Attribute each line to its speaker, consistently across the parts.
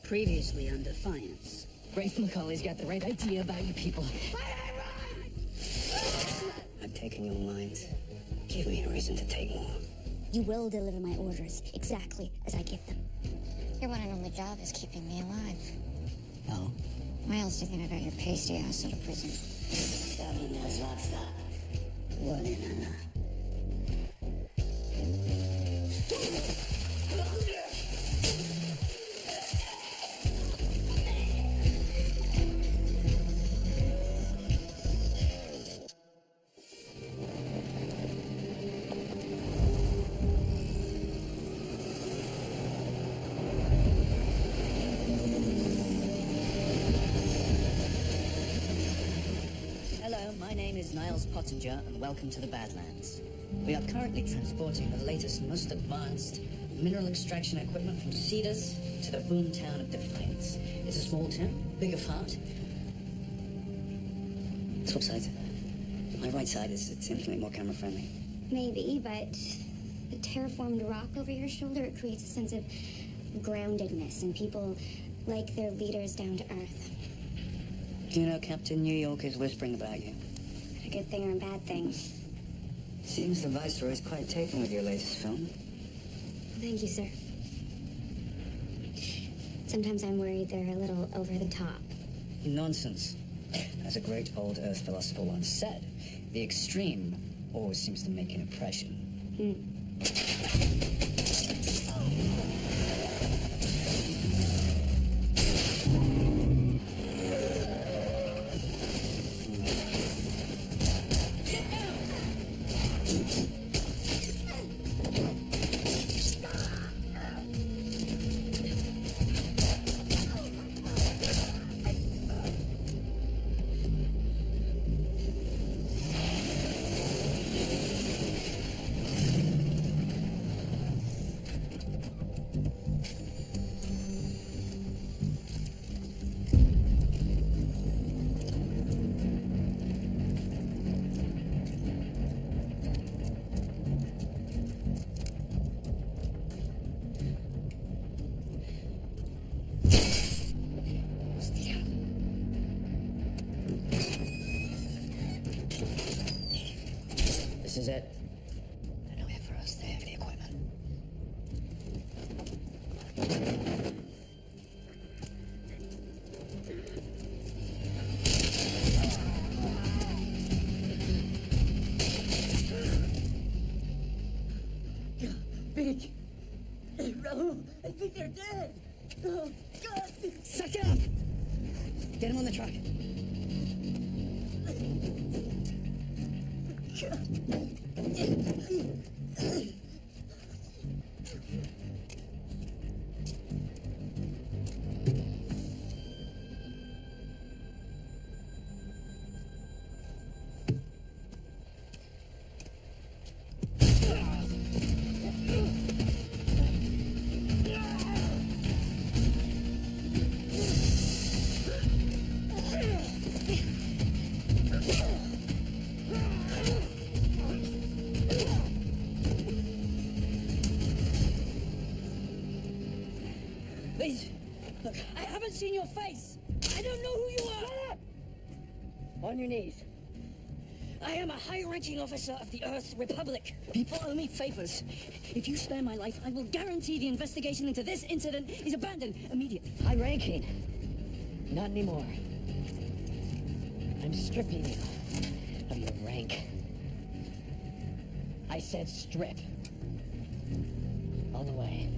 Speaker 1: Previously on Defiance.
Speaker 2: Grace McCauley's got the right idea about you people.
Speaker 1: I'm taking your minds. Give me a reason to take more.
Speaker 3: You will deliver my orders exactly as I give them.
Speaker 4: Your one and only job is keeping me alive.
Speaker 1: No.
Speaker 4: Why else do you think I got your pasty ass out of prison?
Speaker 1: Hello, my name is Niles Pottinger, and welcome to the Badlands. We are currently transporting the latest, most advanced mineral extraction equipment from Cedars to the boom town of Defiance. It's a small town, big of heart. Swap sides. My right side is infinitely more camera-friendly.
Speaker 3: Maybe, but the terraformed rock over your shoulder, it creates a sense of groundedness, and people like their leaders down to earth.
Speaker 1: Do you know Captain New York is whispering about you?
Speaker 3: A good thing or a bad thing?
Speaker 1: Seems the Viceroy is quite taken with your latest film.
Speaker 3: Thank you, sir. Sometimes I'm worried they're a little over the top.
Speaker 1: Nonsense. As a great old Earth philosopher once said, the extreme always seems to make an impression. This is it. I know it for us. They have the equipment.
Speaker 2: Big. Raul, I think they're dead. Oh, God. Suck it up. Get him on the truck. Please, look, I haven't seen your face. I don't know who you are. On your knees. I am a high-ranking officer of the Earth Republic. People owe me favors. If you spare my life, I will guarantee the investigation into this incident is abandoned immediately. High-ranking? Not anymore. I'm stripping you of your rank. I said strip. All the way.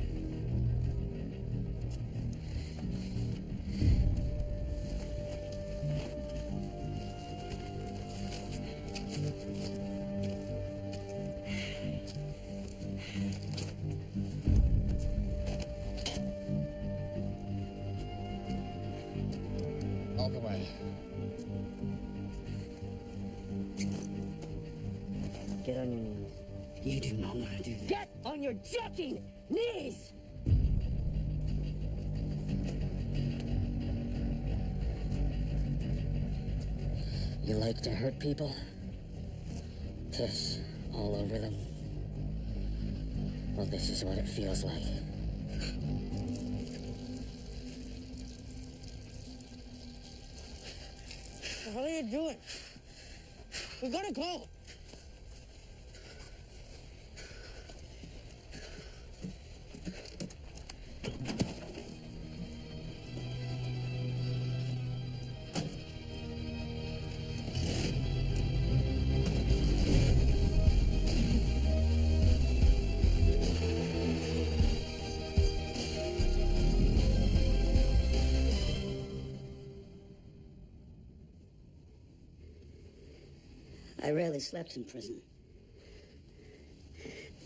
Speaker 2: All the way. Get on your knees.
Speaker 1: You do not want to do that.
Speaker 2: Get on your fucking knees!
Speaker 1: You like to hurt people? Piss all over them? Well, this is what it feels like.
Speaker 2: hell are you doing? We gotta go.
Speaker 1: I rarely slept in prison.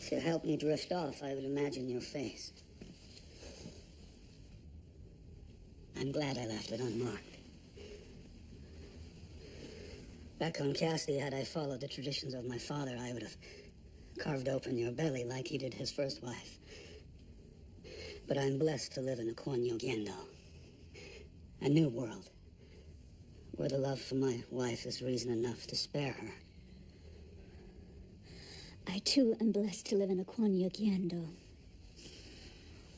Speaker 1: To help me drift off, I would imagine your face. I'm glad I left it unmarked. Back on Casty, had I followed the traditions of my father, I would have carved open your belly like he did his first wife. But I'm blessed to live in a Kwanyogendo, a new world, where the love for my wife is reason enough to spare her.
Speaker 3: I too am blessed to live in a Kwanyogendo,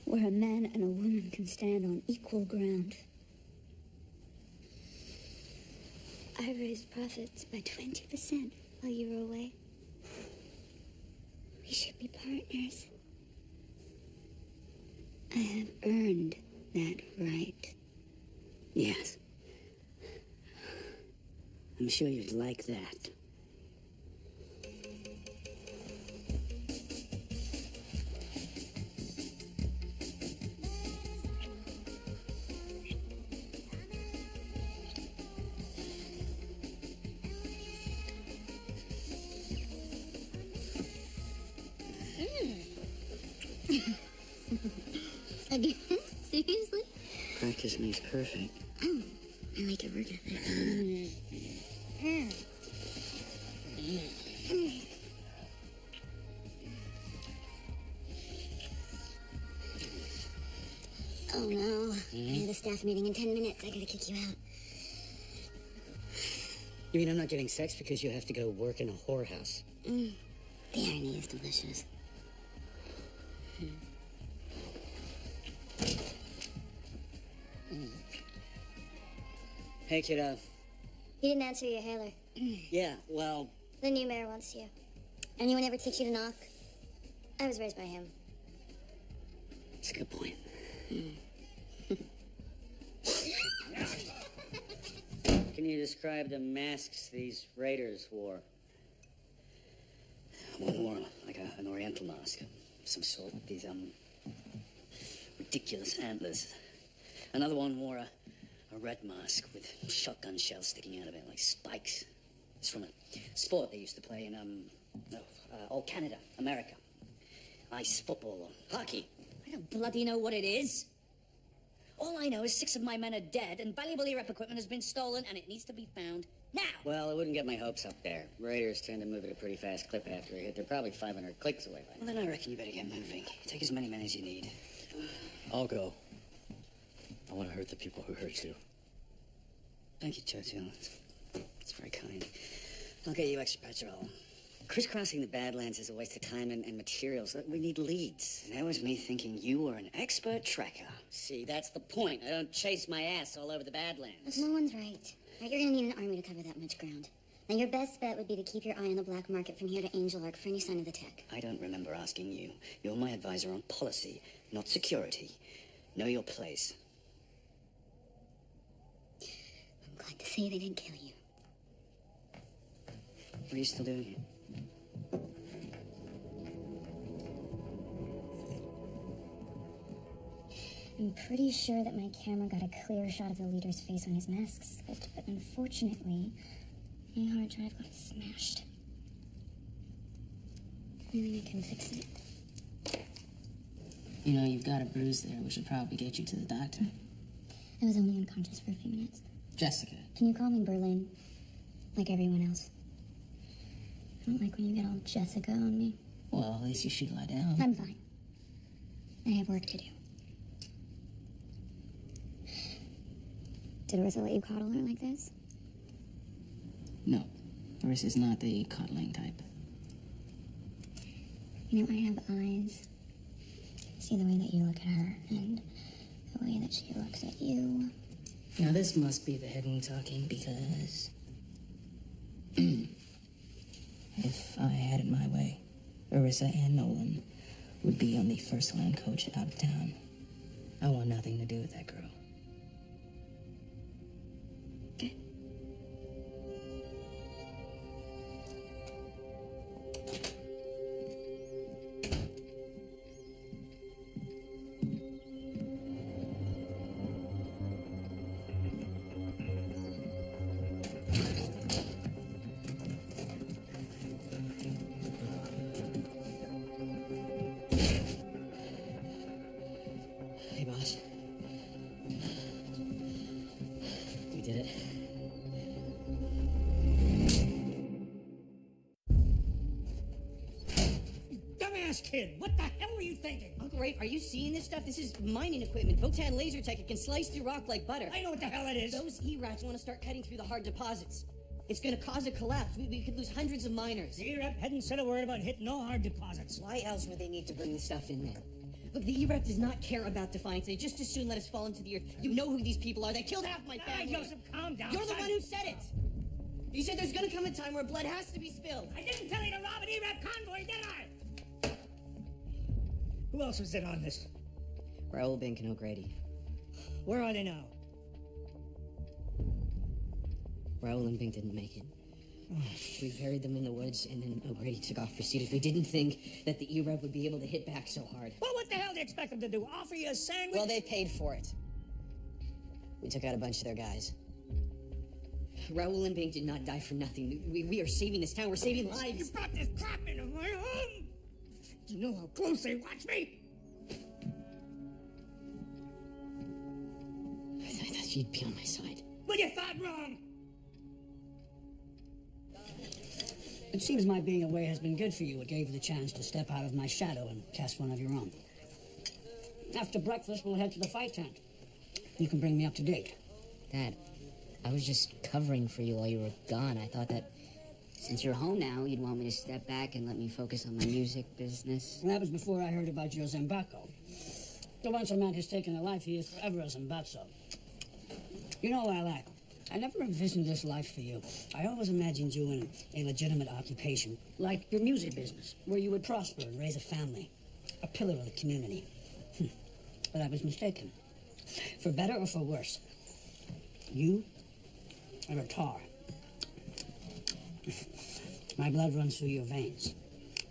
Speaker 3: where a man and a woman can stand on equal ground. I raised profits by 20% while you were away. We should be partners. I have earned that right.
Speaker 1: Yes. I'm sure you'd like that.
Speaker 3: Again? Seriously?
Speaker 1: Practice makes perfect.
Speaker 3: Oh, I like your work ethic. Oh no, I have a staff meeting in 10 minutes. I gotta kick you out.
Speaker 1: You mean I'm not getting sex because you have to go work in a whorehouse?
Speaker 3: The irony is delicious.
Speaker 1: Hey, kiddo.
Speaker 3: You didn't answer your hailer.
Speaker 1: Yeah, well...
Speaker 3: The new mayor wants you. Anyone ever teach you to knock? I was raised by him.
Speaker 1: That's a good point. Can you describe the masks these raiders wore? One wore like an oriental mask of some sort with these, ridiculous antlers. Another one wore a red mask with shotgun shells sticking out of it like spikes. It's from a sport they used to play in, Canada, America. Ice football or hockey. I don't bloody know what it is. All I know is 6 of my men are dead and valuable EREP equipment has been stolen and it needs to be found now. Well, I wouldn't get my hopes up there. Raiders tend to move at a pretty fast clip after a hit. They're probably 500 clicks away by now. Well, then I reckon you better get moving. Take as many men as you need.
Speaker 5: I'll go. I want to hurt the people who hurt you.
Speaker 1: Thank you, Churchill. It's very kind. I'll get you extra petrol. Crisscrossing the Badlands is a waste of time and materials. We need leads. That was me thinking you were an expert trekker. See, that's the point. I don't chase my ass all over the Badlands.
Speaker 3: No one's right. You're gonna need an army to cover that much ground. Now, your best bet would be to keep your eye on the black market from here to Angel Arc for any sign of the tech.
Speaker 1: I don't remember asking you. You're my advisor on policy, not security. Know your place.
Speaker 3: I'm glad to see they didn't kill you.
Speaker 1: What are you still doing here?
Speaker 3: I'm pretty sure that my camera got a clear shot of the leader's face when his mask slipped, but unfortunately, my hard drive got smashed. Maybe I can fix it.
Speaker 6: You know, you've got a bruise there, which should probably get you to the doctor.
Speaker 3: I was only unconscious for a few minutes.
Speaker 6: Jessica.
Speaker 3: Can you call me Berlin? Like everyone else. I don't like when you get all Jessica on me.
Speaker 6: Well, at least you should lie down.
Speaker 3: I'm fine. I have work to do. Did Orissa let you coddle her like this?
Speaker 6: No. Marissa's not the coddling type.
Speaker 3: You know, I have eyes. See the way that you look at her, and the way that she looks at you.
Speaker 6: Now, this must be the hidden talking, because If I had it my way, Arissa and Nolan would be on the first line coach out of town. I want nothing to do with that girl.
Speaker 1: Okay.
Speaker 5: Hey, boss. We did it.
Speaker 2: Dumbass kid, what the hell were you thinking?
Speaker 1: Uncle Rafe, are you seeing this stuff? This is mining equipment. Votan laser tech. It can slice through rock like butter.
Speaker 2: I know what the hell it is.
Speaker 1: Those E-rats want to start cutting through the hard deposits. It's going to cause a collapse. We could lose hundreds of miners.
Speaker 2: The E-Rep hadn't said a word about hitting no hard deposits.
Speaker 1: Why else would they need to bring this stuff in there? Look, the E-Rep does not care about Defiance. They just as soon let us fall into the earth. You know who these people are. They killed half my family.
Speaker 2: Joseph, calm down.
Speaker 1: You're the
Speaker 2: son.
Speaker 1: one who said it. You said there's going to come a time where blood has to be spilled.
Speaker 2: I didn't tell you to rob an E-Rep convoy, did I? Who else was in on this?
Speaker 1: Raoul, Bink, and O'Grady.
Speaker 2: Where are they now?
Speaker 1: Raoul and Bink didn't make it. We buried them in the woods, and then O'Grady took off for Cedars. We didn't think that the E-Rep would be able to hit back so hard.
Speaker 2: Well, what the hell do you expect them to do? Offer you a sandwich?
Speaker 1: Well, they paid for it. We took out a bunch of their guys. Raoul and Bink did not die for nothing. We are saving this town. We're saving
Speaker 2: You
Speaker 1: lives.
Speaker 2: brought this crap into my home! You know how close they watch me?
Speaker 1: I thought you'd be on my side.
Speaker 2: Well, you thought wrong!
Speaker 7: It seems my being away has been good for you. It gave you the chance to step out of my shadow and cast one of your own. After breakfast, we'll head to the fight tent. You can bring me up to date.
Speaker 8: Dad, I was just covering for you while you were gone. I thought that since you're home now, you'd want me to step back and let me focus on my music business.
Speaker 7: And that was before I heard about your Zambacco. So once a man has taken a life, he is forever a Zambazzo. You know what I like? I never envisioned this life for you. I always imagined you in a legitimate occupation, like your music business, where you would prosper and raise a family, a pillar of the community. But I was mistaken. For better or for worse, you are a tar. My blood runs through your veins.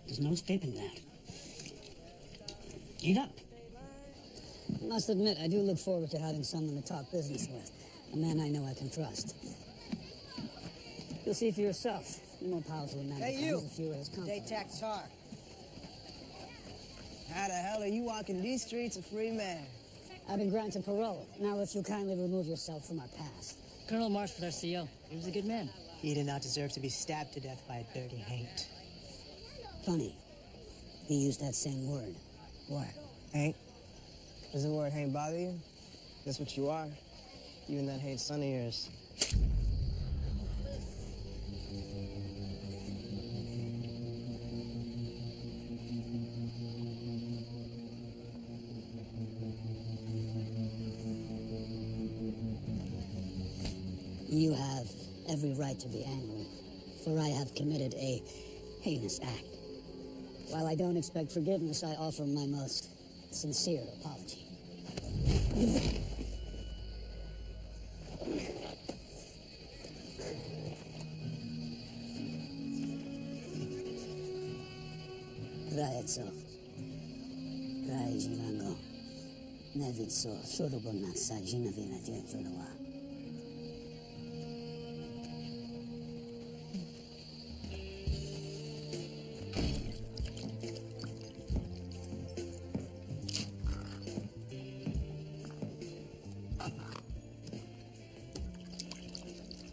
Speaker 7: There's no escaping that. Eat up. I must admit, I do look forward to having someone to talk business with. A man I know I can trust. You'll see for yourself. The more powerful a man becomes, the fewer his company.
Speaker 9: J-Tac Tar. How the hell are you walking these streets a free man?
Speaker 7: I've been granted parole. Now, if you'll kindly remove yourself from our path.
Speaker 6: Colonel Marsh was our CO. He was a good man.
Speaker 9: He did not deserve to be stabbed to death by a dirty haint.
Speaker 7: Funny. He used that same word.
Speaker 9: What? Haint? Does the word haint bother you? That's what you are. You and that haint son of yours.
Speaker 7: You have every right to be angry, for I have committed a heinous act. While I don't expect forgiveness, I offer my most sincere apology. Rajeco, Rajivango, Nevico, Sorobona, Sajina Vina Joloa.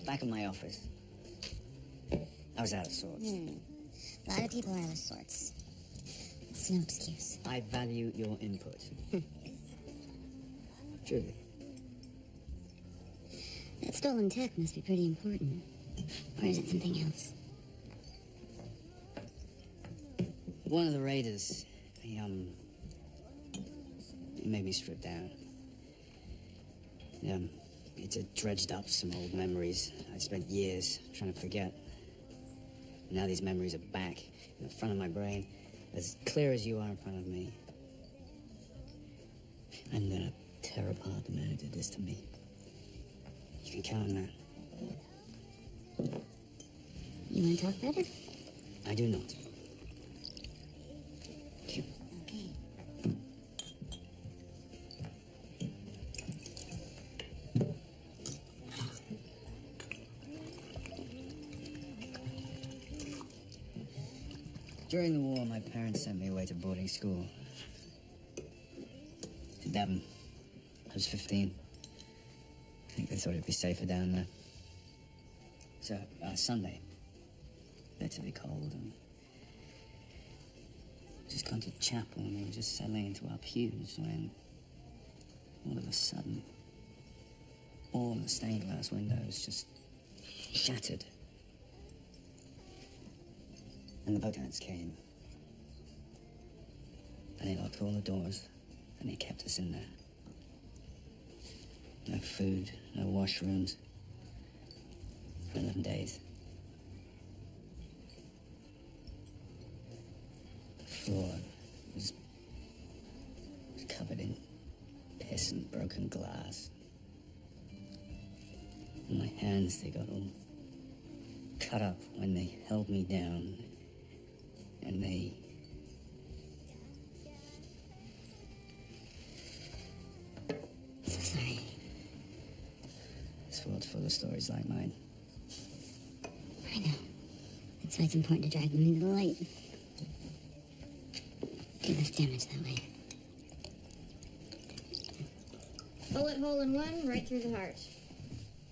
Speaker 1: Back in my office. I was out of sorts.
Speaker 4: A lot of people are out of sorts. It's no excuse.
Speaker 1: I value your input. Truly.
Speaker 4: That stolen tech must be pretty important. Or is it something else?
Speaker 1: One of the raiders, he made me strip down. It dredged up some old memories I spent years trying to forget. Now these memories are back in the front of my brain, as clear as you are in front of me. I'm gonna tear apart the man who did this to me. You can count on that.
Speaker 4: You want to talk better?
Speaker 1: I do not.
Speaker 4: Okay.
Speaker 1: During the war, my parents sent me away to boarding school. To Devon. I was 15. I think they thought it'd be safer down there. So, Sunday. Bitterly cold, and just gone to chapel, and we were just settling into our pews when, all of a sudden, all the stained glass windows just shattered. And the boathands came. And they locked all the doors, and they kept us in there. No food, no washrooms. For 11 days. The floor was covered in piss and broken glass. And my hands, they got all cut up when they held me down. And they...
Speaker 4: So sorry.
Speaker 1: This world's full of stories like mine.
Speaker 4: I know. That's why it's important to drag them into the light. Do less damage that way.
Speaker 3: Bullet hole in one, right through the heart.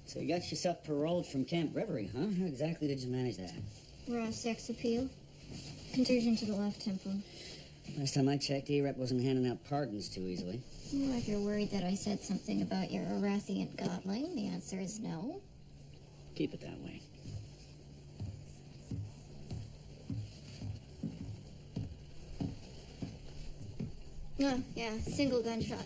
Speaker 1: So you got yourself paroled from Camp Reverie, huh? How exactly did you manage that?
Speaker 3: Raw sex appeal. Contusion to the left temple.
Speaker 1: Last time I checked, E-Rep wasn't handing out pardons too easily.
Speaker 3: Well, if you're worried that I said something about your Arathian godling, the answer is no.
Speaker 1: Keep it that way.
Speaker 3: Oh, yeah, single gunshot.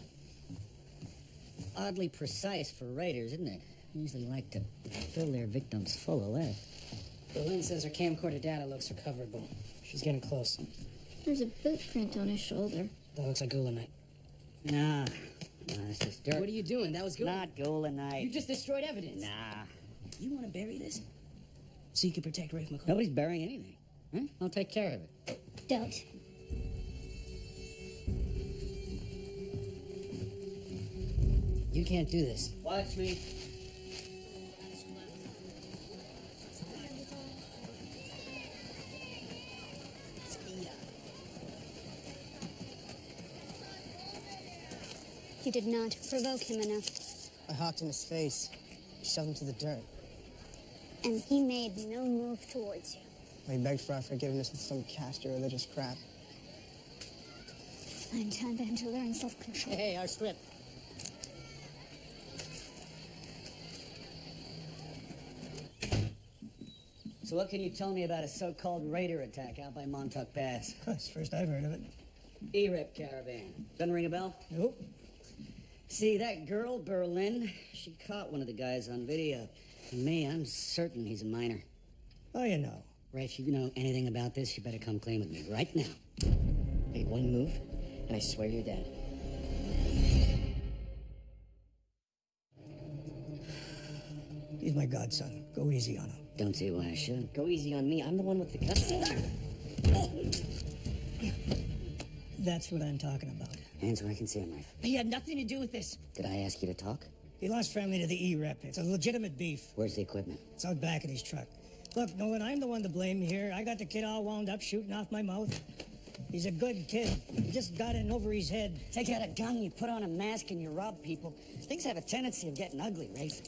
Speaker 1: Oddly precise for raiders, isn't it? They usually like to fill their victims full of lead.
Speaker 7: Berlin says her camcorder data looks recoverable. She's getting close.
Speaker 3: There's a boot print on his shoulder.
Speaker 7: That looks like Gulenite.
Speaker 1: Nah, it's just dirt.
Speaker 7: What are you doing? That was good.
Speaker 1: Not Golanite.
Speaker 7: You just destroyed evidence.
Speaker 1: Nah.
Speaker 7: You want to bury this? So you can protect Rafe McCall?
Speaker 1: Nobody's burying anything. Huh? I'll take care of it.
Speaker 3: Don't.
Speaker 7: You can't do this.
Speaker 1: Watch me.
Speaker 3: You did not provoke him enough.
Speaker 9: I hawked in his face, shoved him to the dirt.
Speaker 3: And he made no move towards you.
Speaker 9: I begged for our forgiveness with some caster religious crap.
Speaker 3: Find time for him to learn self-control.
Speaker 1: Hey, our script. So what can you tell me about a so-called raider attack out by Montauk Pass?
Speaker 7: That's the first I've heard of it.
Speaker 1: E-Rep caravan. Doesn't ring a bell?
Speaker 7: Nope.
Speaker 1: See, that girl, Berlin, she caught one of the guys on video. And me, I'm certain he's a minor.
Speaker 7: Oh, you know.
Speaker 1: Ray, if you know anything about this, you better come clean with me right now. Hey, one move, and I swear you're dead.
Speaker 7: He's my godson. Go easy on him.
Speaker 1: Don't see why I should. Go easy on me. I'm the one with the custody.
Speaker 7: That's what I'm talking about.
Speaker 1: Hands where I can see a knife.
Speaker 7: He had nothing to do with this.
Speaker 1: Did I ask you to talk?
Speaker 7: He lost family to the E-Rep. It's a legitimate beef.
Speaker 1: Where's the equipment?
Speaker 7: It's out back in his truck. Look, Nolan, I'm the one to blame here. I got the kid all wound up, shooting off my mouth. He's a good kid. He just got in over his head.
Speaker 1: Take out a gun, you put on a mask, and you rob people. Things have a tendency of getting ugly, Rafe.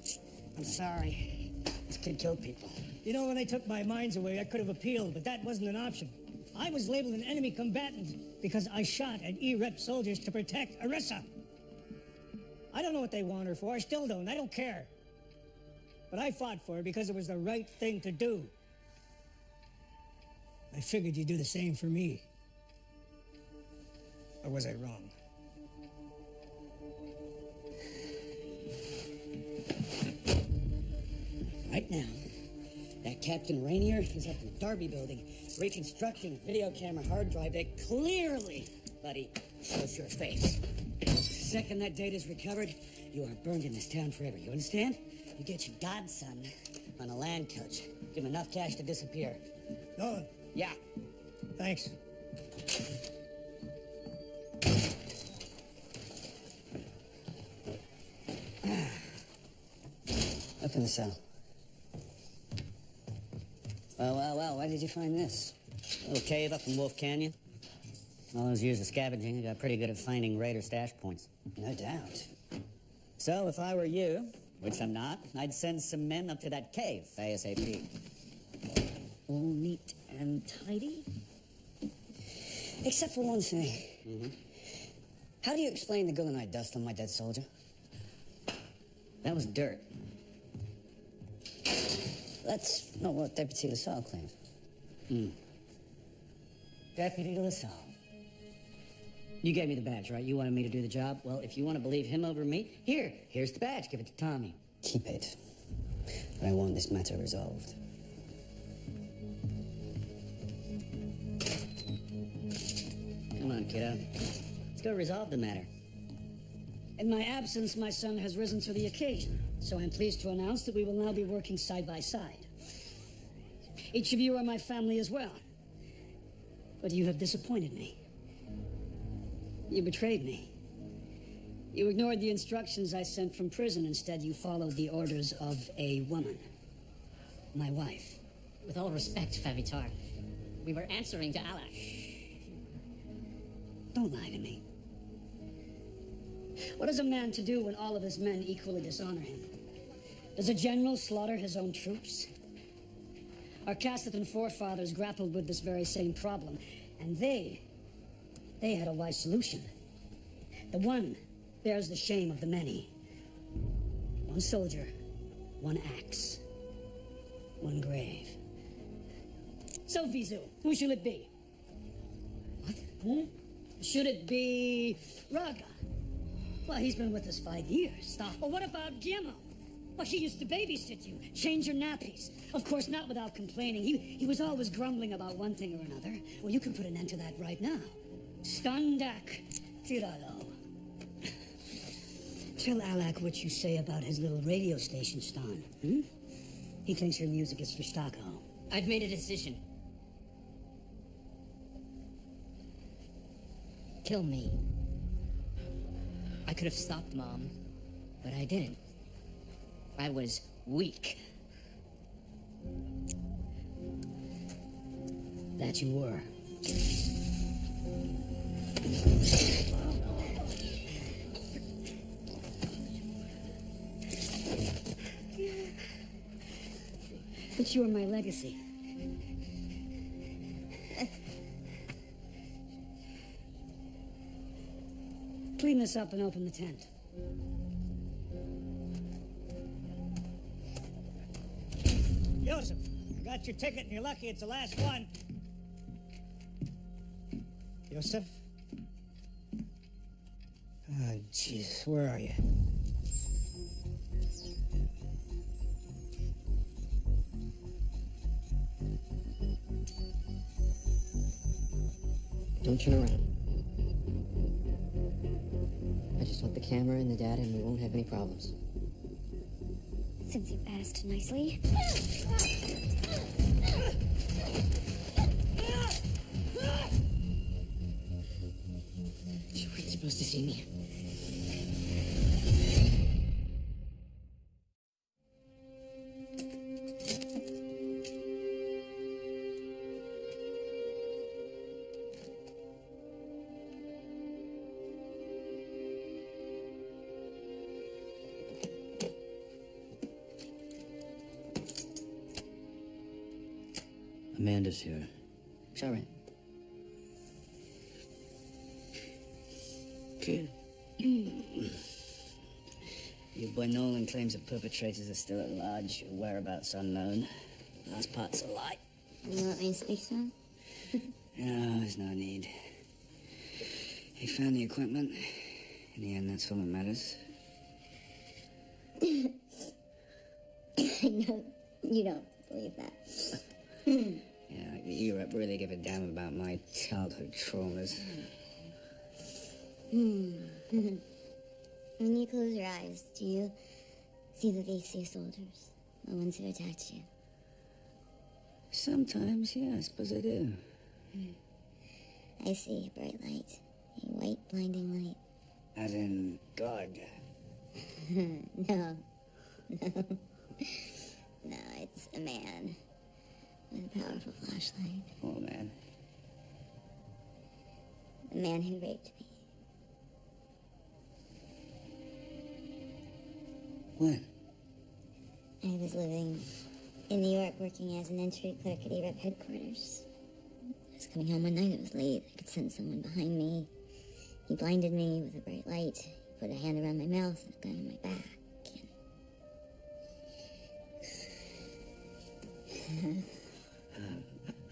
Speaker 1: I'm sorry. This kid killed people.
Speaker 7: You know, when they took my mines away, I could have appealed, but that wasn't an option. I was labeled an enemy combatant because I shot at E-Rep soldiers to protect Arissa. I don't know what they want her for. I still don't. I don't care. But I fought for her because it was the right thing to do. I figured you'd do the same for me. Or was I wrong?
Speaker 1: Right now, that
Speaker 2: Captain Rainier is up in the Darby building, reconstructing a video camera hard drive that clearly, buddy, shows your face. The second that data's recovered, you are burned in this town forever, you understand? You get your godson on a land coach. Give him enough cash to disappear.
Speaker 10: Nolan.
Speaker 2: Yeah.
Speaker 10: Thanks.
Speaker 2: Up in the cell. Well, where did you find this? A little cave up in Wolf Canyon? All those years of scavenging, I got pretty good at finding raider stash points. No doubt. So, if I were you, which I'm not, I'd send some men up to that cave ASAP. All neat and tidy? Except for one thing. Mm-hmm. How do you explain the gullenite dust on my dead soldier? That was dirt. That's not what Deputy LaSalle claims. Deputy LaSalle. You gave me the badge, right? You wanted me to do the job? Well, if you want to believe him over me, here's the badge. Give it to Tommy. Keep it. But I want this matter resolved. Come on, kiddo. Let's go resolve the matter.
Speaker 7: In my absence, my son has risen to the occasion, so I'm pleased to announce that we will now be working side by side. Each of you are my family as well. But you have disappointed me. You betrayed me. You ignored the instructions I sent from prison. Instead, you followed the orders of a woman. My wife.
Speaker 8: With all respect, Favitar, we were answering to Allah.
Speaker 7: Don't lie to me. What is a man to do when all of his men equally dishonor him? Does a general slaughter his own troops? Our Castleton forefathers grappled with this very same problem, and they had a wise solution. The one bears the shame of the many. One soldier, one axe, one grave. So, Vizu, who should it be? What? Should it be Raga? Well, he's been with us 5 years. Stop. Well, what about Guillermo? Well, he used to babysit you, change your nappies. Of course, not without complaining. He was always grumbling about one thing or another. Well, you can put an end to that right now. Standak Tiralo. Tell Alak what you say about his little radio station, Stan. He thinks your music is for Stocko.
Speaker 8: I've made a decision. Kill me. I could have stopped Mom, but I didn't. I was weak.
Speaker 2: That you were.
Speaker 7: But you are my legacy. Clean this up and open the tent.
Speaker 10: Joseph, you got your ticket and you're lucky it's the last one. Joseph? Oh, Jesus, where are you?
Speaker 8: Don't turn around. I just want the camera and the data and we won't have any problems.
Speaker 3: Since you asked nicely.
Speaker 8: You weren't supposed to see me.
Speaker 5: Amanda's here.
Speaker 2: Sorry.
Speaker 5: Good.
Speaker 2: Your boy Nolan claims the perpetrators are still at large. Your whereabouts unknown. Last part's a lie.
Speaker 4: You want me to speak to him?
Speaker 2: No, there's no need. He found the equipment. In the end, that's all that matters.
Speaker 4: No, you don't. believe that.
Speaker 1: Yeah, you really give a damn about my childhood traumas.
Speaker 4: When you close your eyes, do you see the VC soldiers? The ones who attacked you?
Speaker 1: Sometimes, yeah, I suppose I do.
Speaker 4: I see a bright light. A white, blinding light.
Speaker 1: As in God.
Speaker 4: No. No, it's a man with a powerful flashlight.
Speaker 1: Oh, man.
Speaker 4: The man who raped me.
Speaker 1: When?
Speaker 4: I was living in New York working as an entry clerk at EREP headquarters. I was coming home one night, it was late. I could sense someone behind me. He blinded me with a bright light. He put a hand around my mouth and a gun on my back.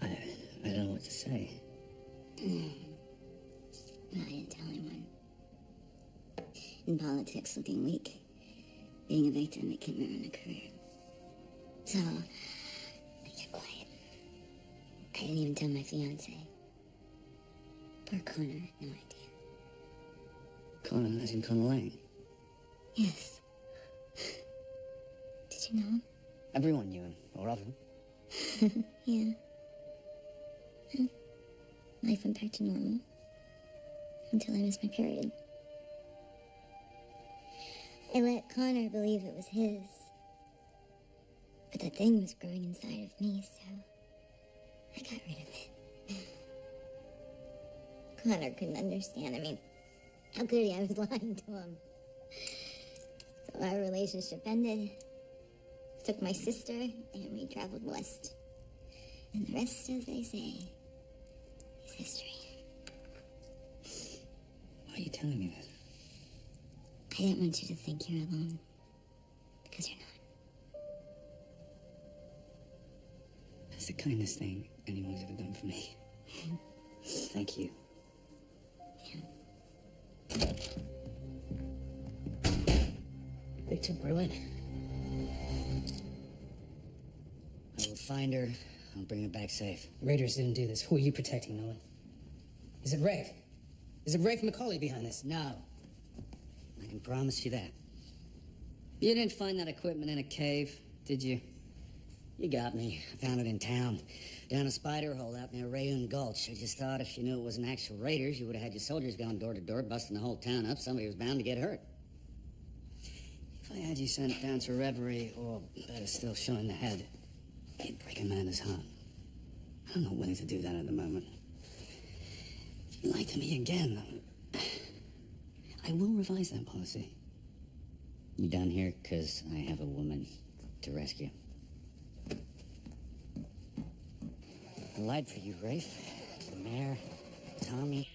Speaker 1: I don't know what to say.
Speaker 4: I didn't tell anyone. In politics, looking weak, being a victim, it can ruin a career. So, I kept quiet. I didn't even tell my fiancé. Poor Connor had no idea.
Speaker 1: Connor, as in Connor Lane?
Speaker 4: Yes. Did you know him?
Speaker 1: Everyone knew him, or of him.
Speaker 4: Yeah. Life went back to normal. Until I missed my period. I let Connor believe it was his. But that thing was growing inside of me, so I got rid of it. Connor couldn't understand. I mean, how could he? I was lying to him. So our relationship ended. Took my sister, and we traveled west. And the rest, as they say, is history.
Speaker 1: Why are you telling me this?
Speaker 4: I didn't want you to think you're alone. Because you're not.
Speaker 1: That's the kindest thing anyone's ever done for me. Thank you.
Speaker 6: They took Berlin.
Speaker 1: I will find her. I'll bring her back safe.
Speaker 6: Raiders didn't do this. Who are you protecting, Nolan? Is it Rafe? Is it Rafe McCauley behind this?
Speaker 1: No. I can promise you that. You didn't find that equipment in a cave, did you? You got me. I found it in town. Down a spider hole out near Rayoon Gulch. I just thought if you knew it wasn't actual raiders, you would have had your soldiers going door to door, busting the whole town up. Somebody was bound to get hurt. If I had you sent down to Reverie, or better still, showing the head, you'd break Amanda's heart. I'm not willing to do that at the moment. If you lie to me again, I will revise that policy. You down here because I have a woman to rescue. I lied for you, Rafe. The mayor, Tommy.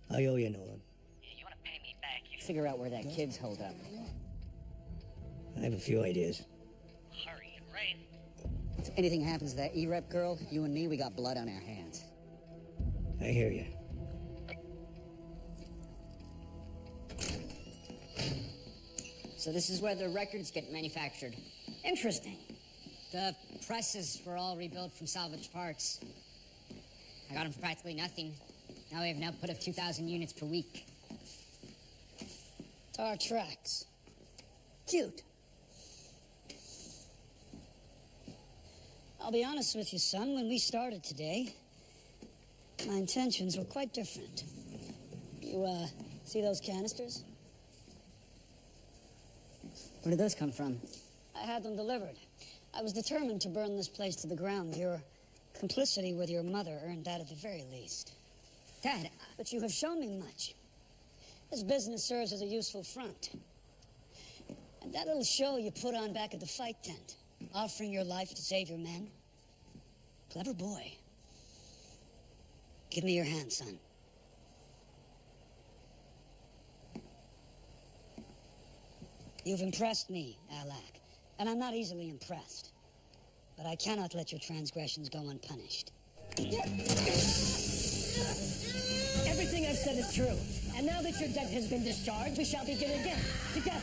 Speaker 10: I owe you, Nolan.
Speaker 1: You want to pay me back? You figure out where that kid's holed up.
Speaker 10: I have a few ideas.
Speaker 1: Hurry, Rafe. If anything happens to that E-Rep girl, you and me, we got blood on our hands.
Speaker 10: I hear you.
Speaker 8: So this is where the records get manufactured. Interesting. The presses were all rebuilt from salvaged parts. I got them for practically nothing. Now we have an output of 2,000 units per week.
Speaker 2: Tar tracks. Cute. I'll be honest with you, son. When we started today, my intentions were quite different. You, see those canisters?
Speaker 8: Where did those come from?
Speaker 2: I had them delivered. I was determined to burn this place to the ground. Your complicity with your mother earned that at the very least.
Speaker 8: Dad,
Speaker 2: But you have shown me much. This business serves as a useful front. And that little show you put on back at the fight tent, offering your life to save your men. Clever boy. Give me your hand, son. You've impressed me, Alak, and I'm not easily impressed. But I cannot let your transgressions go unpunished. Everything I've said is true. And now that your debt has been discharged, we shall begin again, together.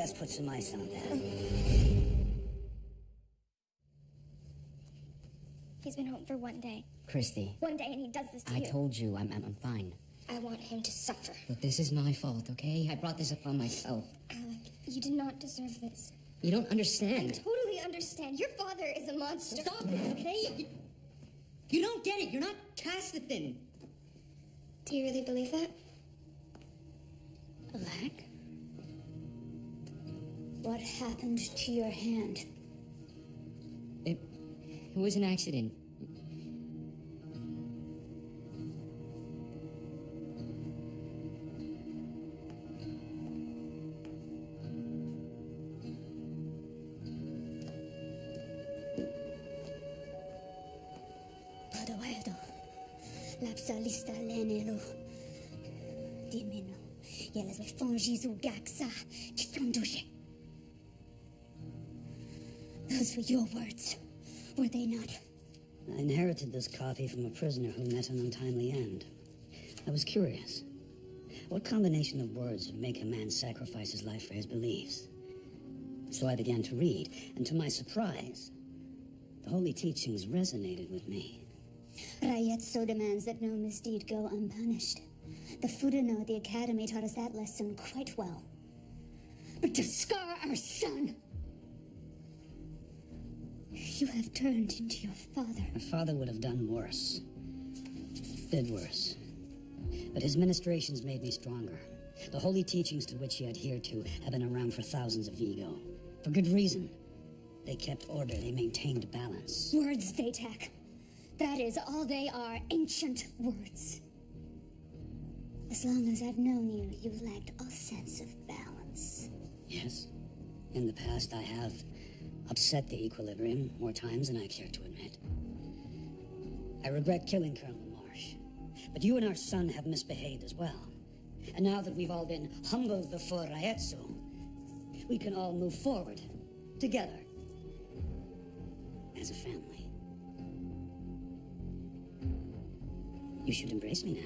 Speaker 1: best put some ice on that.
Speaker 3: He's been home for one day.
Speaker 8: Christy,
Speaker 3: One day, and he does this to
Speaker 8: I
Speaker 3: you.
Speaker 8: told you I'm fine.
Speaker 3: I want him to suffer.
Speaker 8: Look, this is my fault, okay? I brought this upon myself.
Speaker 3: Alec, you did not deserve this.
Speaker 8: You don't
Speaker 3: I
Speaker 8: understand.
Speaker 3: totally understand. Your father is a monster.
Speaker 8: Stop it, okay? You don't get it. You're not Castathin.
Speaker 3: Do you really believe that?
Speaker 2: Alec? What happened to your hand?
Speaker 8: It was an accident.
Speaker 2: Padoedo. Lapsalista lenelo. Dimino. Yelas with fongizu gaxa. Chitondushe. Those were your words, were they not?
Speaker 1: I inherited this copy from a prisoner who met an untimely end. I was curious. What combination of words would make a man sacrifice his life for his beliefs? So I began to read, and to my surprise, the holy teachings resonated with me.
Speaker 2: Rayetso demands that no misdeed go unpunished. The Fudano at the Academy taught us that lesson quite well. But to scar our son, you have turned into your father.
Speaker 1: My father would have done worse. Did worse. But his ministrations made me stronger. The holy teachings to which he adhered to have been around for thousands of Vigo. For good reason. They kept order, they maintained balance.
Speaker 2: Words, Vatek. That is all they are, ancient words. As long as I've known you, you've lacked all sense of balance.
Speaker 1: Yes. In the past, I have upset the equilibrium more times than I care to admit. I regret killing Colonel Marsh. But you and our son have misbehaved as well. And now that we've all been humbled before Raetsu, we can all move forward, together, as a family. You should embrace me now.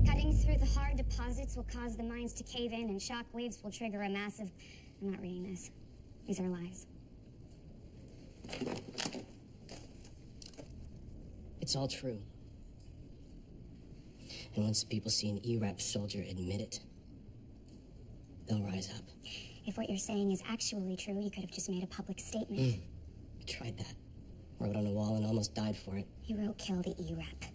Speaker 3: Cutting through the hard deposits will cause the mines to cave in, and shock waves will trigger a massive... I'm not reading this. These are lies.
Speaker 6: It's all true. And once people see an ERAP soldier admit it, they'll rise up.
Speaker 3: If what you're saying is actually true, you could have just made a public statement.
Speaker 6: I tried that. Wrote on a wall and almost died for it.
Speaker 3: You wrote kill the ERAP.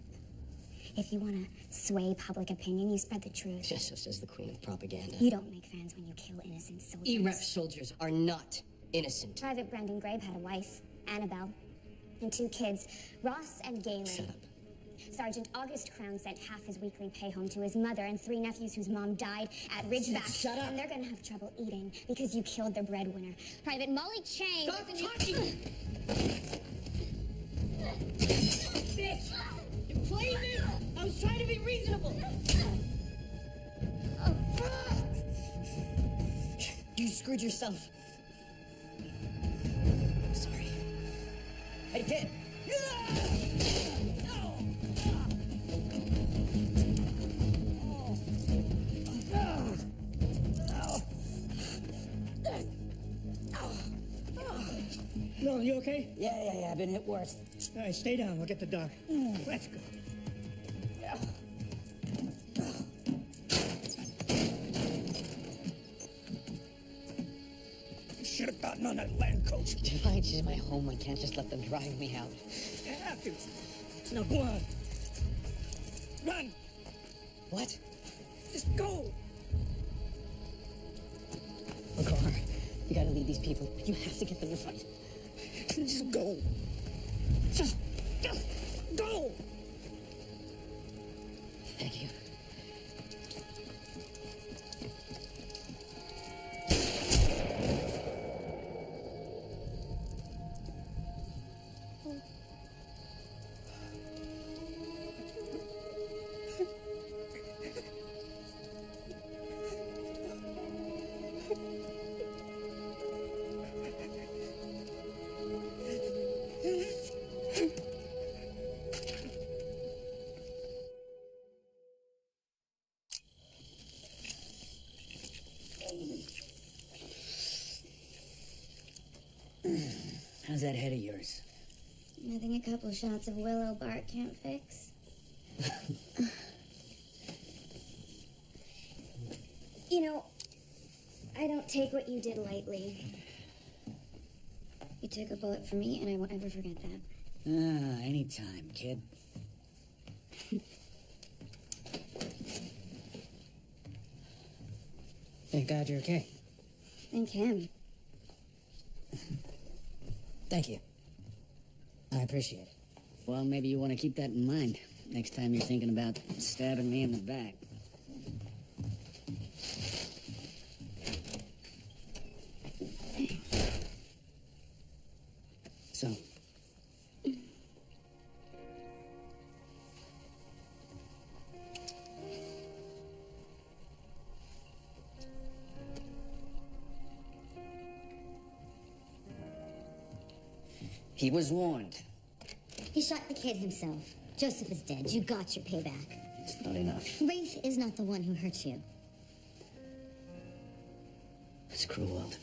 Speaker 3: If you want to sway public opinion, you spread the truth.
Speaker 6: Just so says the queen of propaganda.
Speaker 3: You don't make fans when you kill innocent soldiers.
Speaker 6: ERAP soldiers are not innocent.
Speaker 3: Private Brendan Grabe had a wife, Annabelle, and 2 kids, Ross and Galen.
Speaker 6: Shut up.
Speaker 3: Sergeant August Crown sent half his weekly pay home to his mother and 3 nephews whose mom died at Ridgeback.
Speaker 6: Shut up.
Speaker 3: And they're gonna have trouble eating because you killed their breadwinner. Private Molly Chang.
Speaker 6: Stop talking! Bitch! You played me! I was trying to be reasonable! You screwed yourself. I'm sorry. I did.
Speaker 10: No, you okay?
Speaker 1: Yeah, I've been hit worse.
Speaker 10: All right, stay down. We'll get the doc. Let's go. You should have gotten on that land coach.
Speaker 8: Defiance is my home. I can't just let them drive me out.
Speaker 10: You have to. Now go on. Run.
Speaker 6: What?
Speaker 10: Just go.
Speaker 8: O'Connor, you gotta lead these people. You have to get them to fight.
Speaker 10: Just go. Just go.
Speaker 8: Thank you.
Speaker 2: How's that head of yours?
Speaker 3: Nothing a couple shots of willow bark can't fix. You know, I don't take what you did lightly. You took a bullet for me, and I won't ever forget that.
Speaker 2: Anytime, kid. Thank God you're okay.
Speaker 3: Thank him.
Speaker 2: Thank you. I appreciate it. Well, maybe you want to keep that in mind next time you're thinking about stabbing me in the back. So, he was warned.
Speaker 4: He shot the kid himself. Joseph is dead. You got your payback.
Speaker 2: It's not enough.
Speaker 4: Rafe is not the one who hurt you.
Speaker 2: It's a cruel world.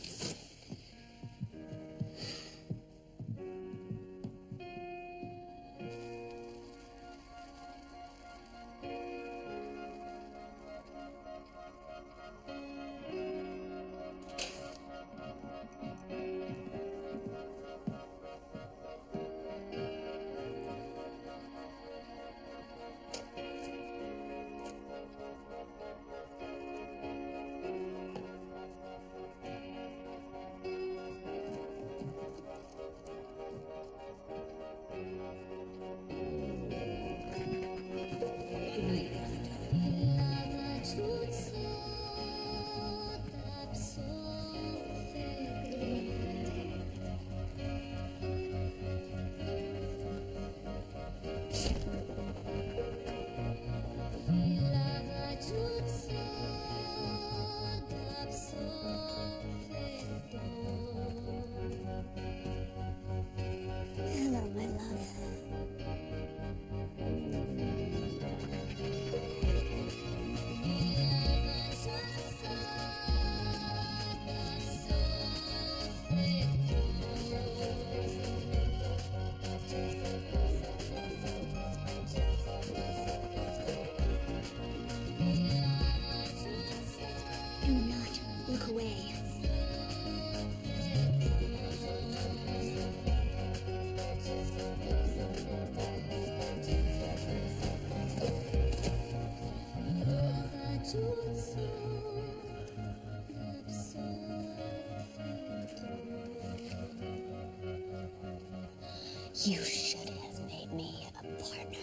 Speaker 3: Hello, my love. Do not look away. You should have made me a partner.